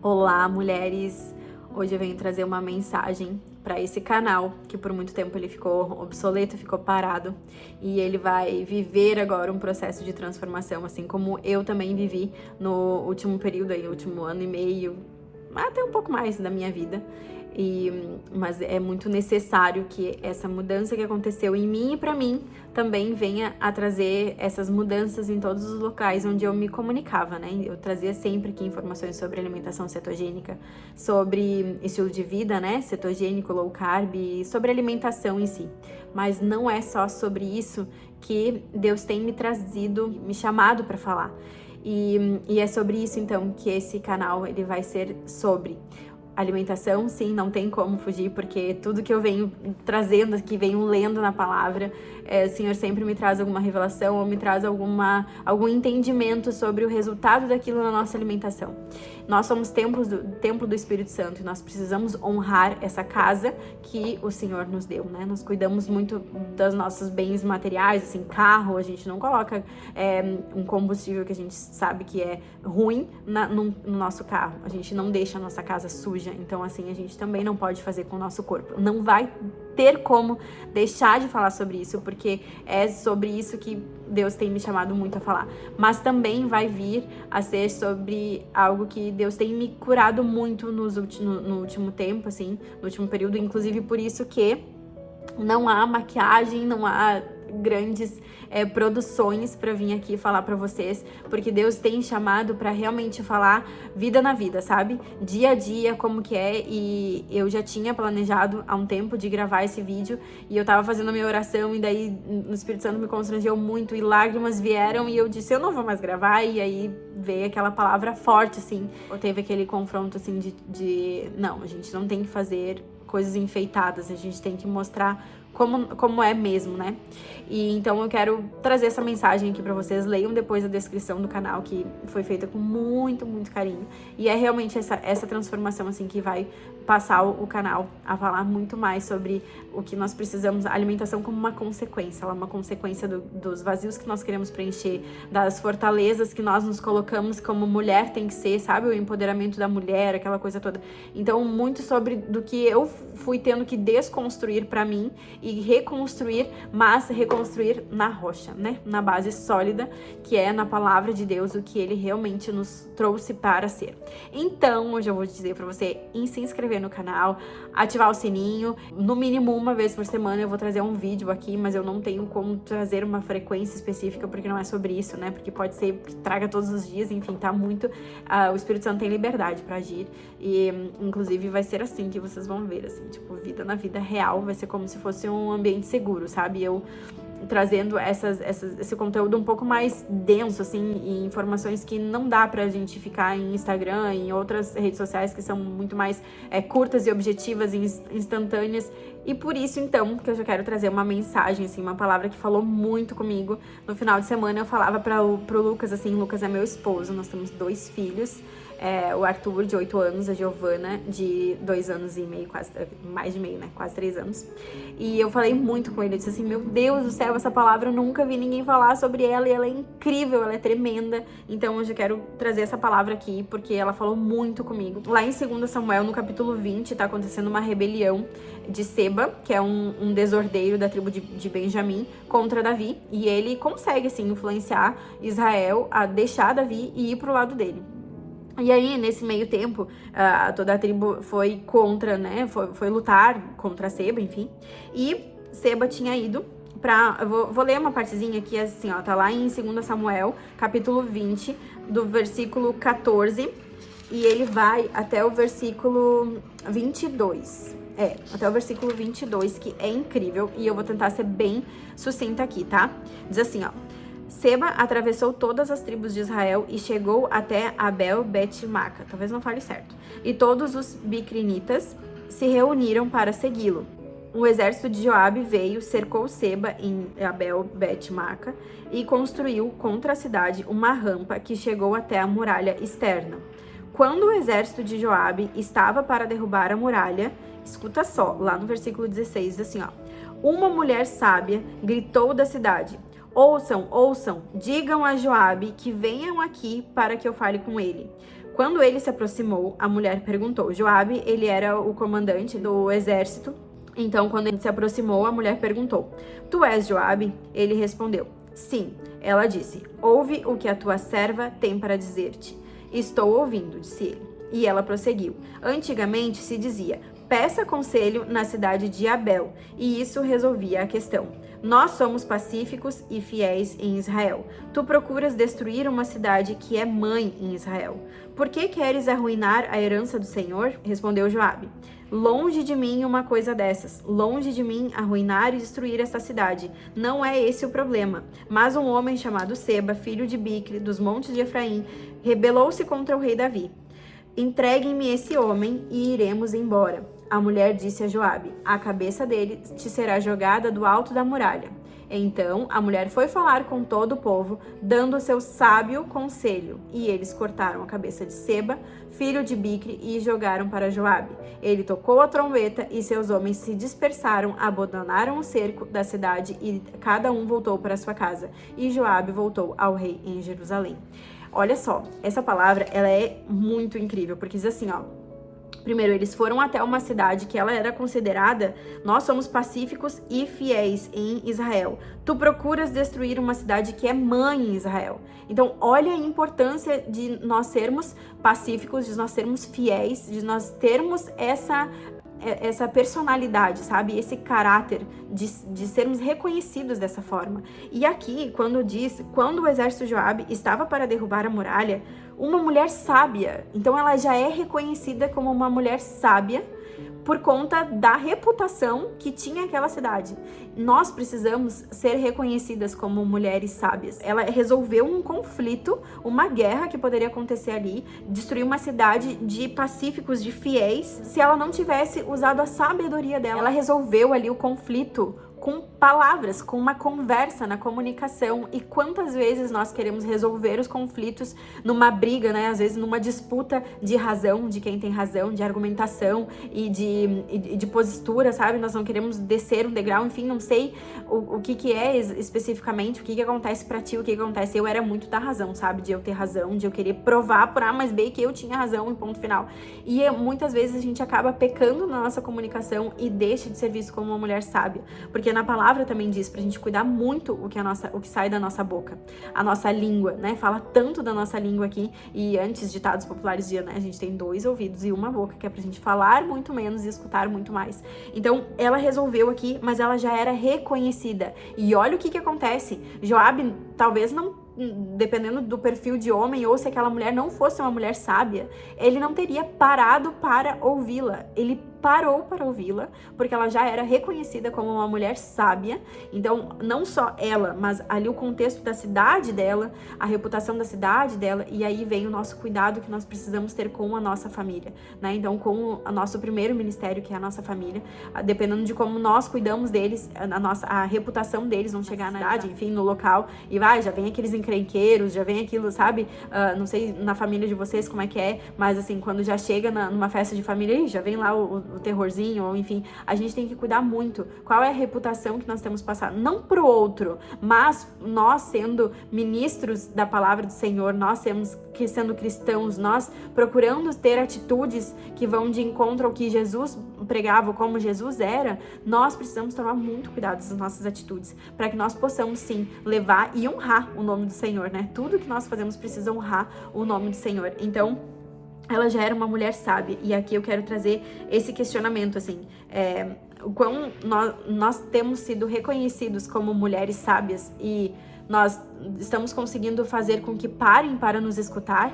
Olá, mulheres! Hoje eu venho trazer uma mensagem para esse canal, que por muito tempo ele ficou obsoleto, ficou parado, e ele vai viver agora um processo de transformação, assim como eu também vivi no último período aí, último ano e meio, até um pouco mais da minha vida. Mas é muito necessário que essa mudança que aconteceu em mim e para mim também venha a trazer essas mudanças em todos os locais onde eu me comunicava, né? Eu trazia sempre aqui informações sobre alimentação cetogênica, sobre estilo de vida, né? Cetogênico, low carb, sobre alimentação em si. Mas não é só sobre isso que Deus tem me trazido, me chamado para falar. E é sobre isso, então, que esse canal ele vai ser sobre. Alimentação, sim, não tem como fugir, porque tudo que eu venho trazendo, que venho lendo na palavra, o Senhor sempre me traz alguma revelação ou me traz algum entendimento sobre o resultado daquilo na nossa alimentação. Nós somos templo do Espírito Santo e nós precisamos honrar essa casa que o Senhor nos deu, né? Nós cuidamos muito dos nossos bens materiais, assim, carro, a gente não coloca um combustível que a gente sabe que é ruim no nosso carro, a gente não deixa a nossa casa suja. Então, assim, a gente também não pode fazer com o nosso corpo. Não vai ter como deixar de falar sobre isso, porque é sobre isso que Deus tem me chamado muito a falar. Mas também vai vir a ser sobre algo que Deus tem me curado muito no último tempo, assim, no último período. Inclusive, por isso que não há maquiagem, não há grandes produções para vir aqui falar para vocês, porque Deus tem chamado para realmente falar vida na vida, sabe? Dia a dia, como que é, e eu já tinha planejado há um tempo de gravar esse vídeo, e eu tava fazendo a minha oração, e daí o Espírito Santo me constrangeu muito, e lágrimas vieram, e eu disse, eu não vou mais gravar, e aí veio aquela palavra forte, assim, ou teve aquele confronto, assim, não, a gente não tem que fazer coisas enfeitadas, a gente tem que mostrar como é mesmo, né? E então eu quero trazer essa mensagem aqui pra vocês. Leiam depois a descrição do canal, que foi feita com muito, muito carinho. E é realmente essa transformação, assim, que vai passar o canal a falar muito mais sobre o que nós precisamos, a alimentação como uma consequência. Ela é uma consequência dos vazios que nós queremos preencher, das fortalezas que nós nos colocamos como mulher tem que ser, sabe? O empoderamento da mulher, aquela coisa toda. Então, muito sobre do que eu fui tendo que desconstruir pra mim e reconstruir, mas reconstruir na rocha, né? Na base sólida, que é na palavra de Deus, o que ele realmente nos trouxe para ser. Então, hoje eu vou dizer pra você se inscrever no canal, ativar o sininho, no mínimo uma vez por semana eu vou trazer um vídeo aqui, mas eu não tenho como trazer uma frequência específica, porque não é sobre isso, né? Porque pode ser que traga todos os dias, enfim, tá muito... o Espírito Santo tem liberdade pra agir, e inclusive vai ser assim que vocês vão ver, assim, tipo, vida na vida real, vai ser como se fosse um ambiente seguro, sabe? Eu trazendo esse conteúdo um pouco mais denso, assim, e informações que não dá pra gente ficar em Instagram, em outras redes sociais que são muito mais curtas e objetivas e instantâneas. E por isso, então, que eu já quero trazer uma mensagem, assim, uma palavra que falou muito comigo. No final de semana eu falava pro Lucas, assim, Lucas é meu esposo, nós temos 2 filhos, o Arthur, de 8 anos, a Giovana, de 2 anos e meio, quase, mais de meio, né, quase 3 anos. E eu falei muito com ele, eu disse assim, meu Deus do céu, essa palavra eu nunca vi ninguém falar sobre ela, e ela é incrível, ela é tremenda. Então hoje eu quero trazer essa palavra aqui, porque ela falou muito comigo. Lá em 2 Samuel, no capítulo 20, tá acontecendo uma rebelião de Seba, que é um desordeiro da tribo de Benjamim, contra Davi, e ele consegue, assim, influenciar Israel a deixar Davi e ir pro lado dele. E aí, nesse meio tempo, toda a tribo foi contra, né, foi lutar contra Seba, enfim, e Seba tinha ido pra... Vou ler uma partezinha aqui, assim, ó, tá lá em 2 Samuel, capítulo 20, do versículo 14, e ele vai até o versículo 22. Até o versículo 22, que é incrível, e eu vou tentar ser bem sucinta aqui, tá? Diz assim, ó. Seba atravessou todas as tribos de Israel e chegou até Abel-Bet-Maca, talvez não fale certo, e todos os bicrinitas se reuniram para segui-lo. O exército de Joabe veio, cercou Seba em Abel-Bet-Maca e construiu contra a cidade uma rampa que chegou até a muralha externa. Quando o exército de Joabe estava para derrubar a muralha, escuta só, lá no versículo 16, diz assim, ó, uma mulher sábia gritou da cidade, ouçam, ouçam, digam a Joabe que venham aqui para que eu fale com ele. Quando ele se aproximou, a mulher perguntou. Joabe, ele era o comandante do exército. Então, quando ele se aproximou, a mulher perguntou: Tu és Joabe? Ele respondeu: Sim. Ela disse: Ouve o que a tua serva tem para dizer-te. Estou ouvindo, disse ele. E ela prosseguiu: Antigamente se dizia: Peça conselho na cidade de Abel, e isso resolvia a questão. Nós somos pacíficos e fiéis em Israel. Tu procuras destruir uma cidade que é mãe em Israel. Por que queres arruinar a herança do Senhor? Respondeu Joabe. Longe de mim uma coisa dessas. Longe de mim arruinar e destruir esta cidade. Não é esse o problema. Mas um homem chamado Seba, filho de Bicre, dos montes de Efraim, rebelou-se contra o rei Davi. Entreguem-me esse homem e iremos embora. A mulher disse a Joabe: A cabeça dele te será jogada do alto da muralha. Então a mulher foi falar com todo o povo, dando o seu sábio conselho. E eles cortaram a cabeça de Seba, filho de Bicre, e jogaram para Joabe. Ele tocou a trombeta e seus homens se dispersaram, abandonaram o cerco da cidade e cada um voltou para sua casa. E Joabe voltou ao rei em Jerusalém. Olha só, essa palavra, ela é muito incrível, porque diz assim, ó. Primeiro, eles foram até uma cidade que ela era considerada, nós somos pacíficos e fiéis em Israel. Tu procuras destruir uma cidade que é mãe em Israel. Então, olha a importância de nós sermos pacíficos, de nós sermos fiéis, de nós termos essa personalidade, sabe? Esse caráter de sermos reconhecidos dessa forma. E aqui, quando o exército de Joabe estava para derrubar a muralha, uma mulher sábia, então ela já é reconhecida como uma mulher sábia por conta da reputação que tinha aquela cidade. Nós precisamos ser reconhecidas como mulheres sábias. Ela resolveu um conflito, uma guerra que poderia acontecer ali, destruir uma cidade de pacíficos, de fiéis, se ela não tivesse usado a sabedoria dela. Ela resolveu ali o conflito com palavras, com uma conversa na comunicação. E quantas vezes nós queremos resolver os conflitos numa briga, né? Às vezes numa disputa de razão, de quem tem razão, de argumentação e de postura, sabe? Nós não queremos descer um degrau, enfim, não sei o que é especificamente, o que acontece pra ti, o que acontece. Eu era muito da razão, sabe? De eu ter razão, de eu querer provar por A mais B que eu tinha razão em ponto final. E muitas vezes a gente acaba pecando na nossa comunicação e deixa de ser visto como uma mulher sábia. Porque na palavra também diz pra gente cuidar muito o que sai da nossa boca. A nossa língua, né? Fala tanto da nossa língua aqui. E antes, ditados populares diziam, né? A gente tem 2 ouvidos e uma boca, que é pra gente falar muito menos e escutar muito mais. Então, ela resolveu aqui, mas ela já era reconhecida. E olha o que acontece. Joabe talvez não, dependendo do perfil de homem, ou se aquela mulher não fosse uma mulher sábia, ele não teria parado para ouvi-la. Ele parou para ouvi-la, porque ela já era reconhecida como uma mulher sábia. Então, não só ela, mas ali o contexto da cidade dela, a reputação da cidade dela, e aí vem o nosso cuidado que nós precisamos ter com a nossa família, né? Então, com o nosso primeiro ministério, que é a nossa família, dependendo de como nós cuidamos deles, a reputação deles não chegar na cidade, enfim, no local, e já vem aqueles encrenqueiros, já vem aquilo, sabe? Não sei na família de vocês como é que é, mas assim, quando já chega numa festa de família, já vem lá o terrorzinho, ou enfim, a gente tem que cuidar muito. Qual é a reputação que nós temos passado? Não pro outro, mas nós sendo ministros da palavra do Senhor, nós sendo cristãos, nós procurando ter atitudes que vão de encontro ao que Jesus pregava, como Jesus era, nós precisamos tomar muito cuidado das nossas atitudes, para que nós possamos sim levar e honrar o nome do Senhor, né? Tudo que nós fazemos precisa honrar o nome do Senhor. Então, ela já era uma mulher sábia. E aqui eu quero trazer esse questionamento, assim, o quão nós temos sido reconhecidos como mulheres sábias e nós estamos conseguindo fazer com que parem para nos escutar,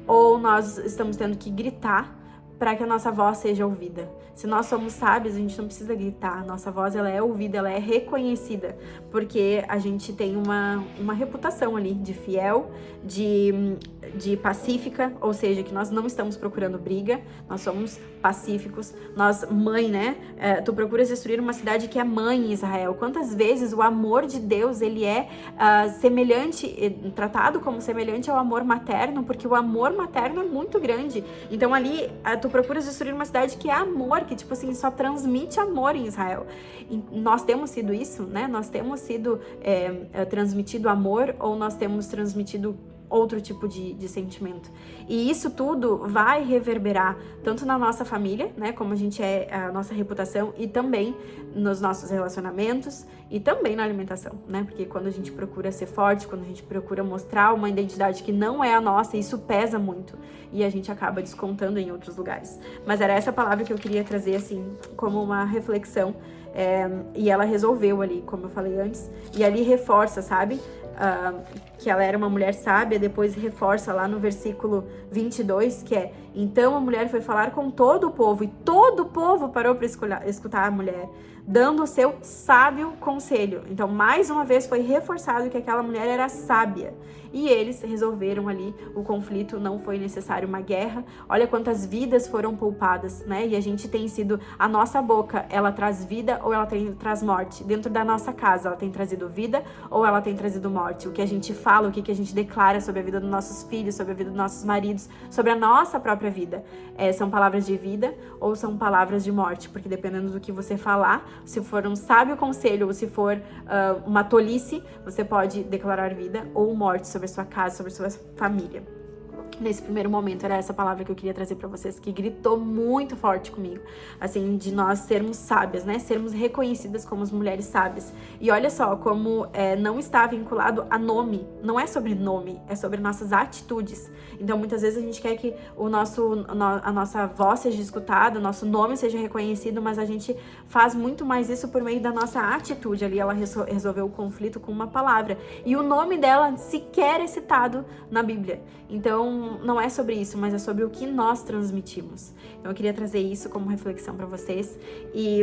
ou nós estamos tendo que gritar para que a nossa voz seja ouvida. Se nós somos sábios, a gente não precisa gritar. A nossa voz, ela é ouvida, ela é reconhecida, porque a gente tem uma reputação ali de fiel, de pacífica, ou seja, que nós não estamos procurando briga, nós somos pacíficos. Nós, mãe, né? Tu procuras destruir uma cidade que é mãe em Israel. Quantas vezes o amor de Deus, ele é tratado como semelhante ao amor materno, porque o amor materno é muito grande. Então ali, tu procuras destruir uma cidade que é amor, que tipo assim, só transmite amor em Israel. E nós temos sido isso, né? Nós temos sido transmitido amor, ou nós temos transmitido outro tipo de sentimento. E isso tudo vai reverberar tanto na nossa família, né, como a gente a nossa reputação, e também nos nossos relacionamentos e também na alimentação, né, porque quando a gente procura ser forte, quando a gente procura mostrar uma identidade que não é a nossa, isso pesa muito e a gente acaba descontando em outros lugares. Mas era essa palavra que eu queria trazer, assim, como uma reflexão, e ela resolveu ali, como eu falei antes, e ali reforça, sabe? Que ela era uma mulher sábia, depois reforça lá no versículo 22, que é: então a mulher foi falar com todo o povo, e todo o povo parou para escutar a mulher, dando o seu sábio conselho. Então, mais uma vez, foi reforçado que aquela mulher era sábia. E eles resolveram ali o conflito, não foi necessário uma guerra. Olha quantas vidas foram poupadas, né? E a gente tem sido, a nossa boca, ela traz vida ou ela traz morte? Dentro da nossa casa, ela tem trazido vida ou ela tem trazido morte? O que a gente fala, o que a gente declara sobre a vida dos nossos filhos, sobre a vida dos nossos maridos, sobre a nossa própria vida. São palavras de vida ou são palavras de morte? Porque dependendo do que você falar, se for um sábio conselho ou se for uma tolice, você pode declarar vida ou morte sobre a sua casa, sobre a sua família. Nesse primeiro momento, era essa palavra que eu queria trazer pra vocês, que gritou muito forte comigo, assim, de nós sermos sábias, né, sermos reconhecidas como as mulheres sábias. E olha só, como não está vinculado a nome, não é sobre nome, é sobre nossas atitudes. Então, muitas vezes a gente quer que a nossa voz seja escutada, o nosso nome seja reconhecido, mas a gente faz muito mais isso por meio da nossa atitude. Ali ela resolveu o conflito com uma palavra, e o nome dela sequer é citado na Bíblia. Então, não é sobre isso, mas é sobre o que nós transmitimos. Então, eu queria trazer isso como reflexão para vocês. E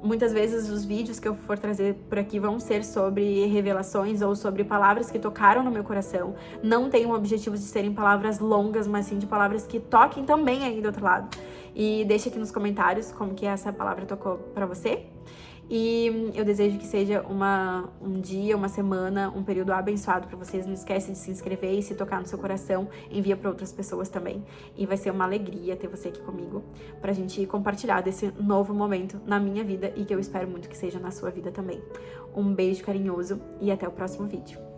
muitas vezes os vídeos que eu for trazer por aqui vão ser sobre revelações ou sobre palavras que tocaram no meu coração. Não tem o objetivo de serem palavras longas, mas sim de palavras que toquem também aí do outro lado. E deixa aqui nos comentários como que essa palavra tocou para você. E eu desejo que seja um dia, uma semana, um período abençoado para vocês. Não esquece de se inscrever e se tocar no seu coração, envia para outras pessoas também. E vai ser uma alegria ter você aqui comigo pra gente compartilhar desse novo momento na minha vida e que eu espero muito que seja na sua vida também. Um beijo carinhoso e até o próximo vídeo.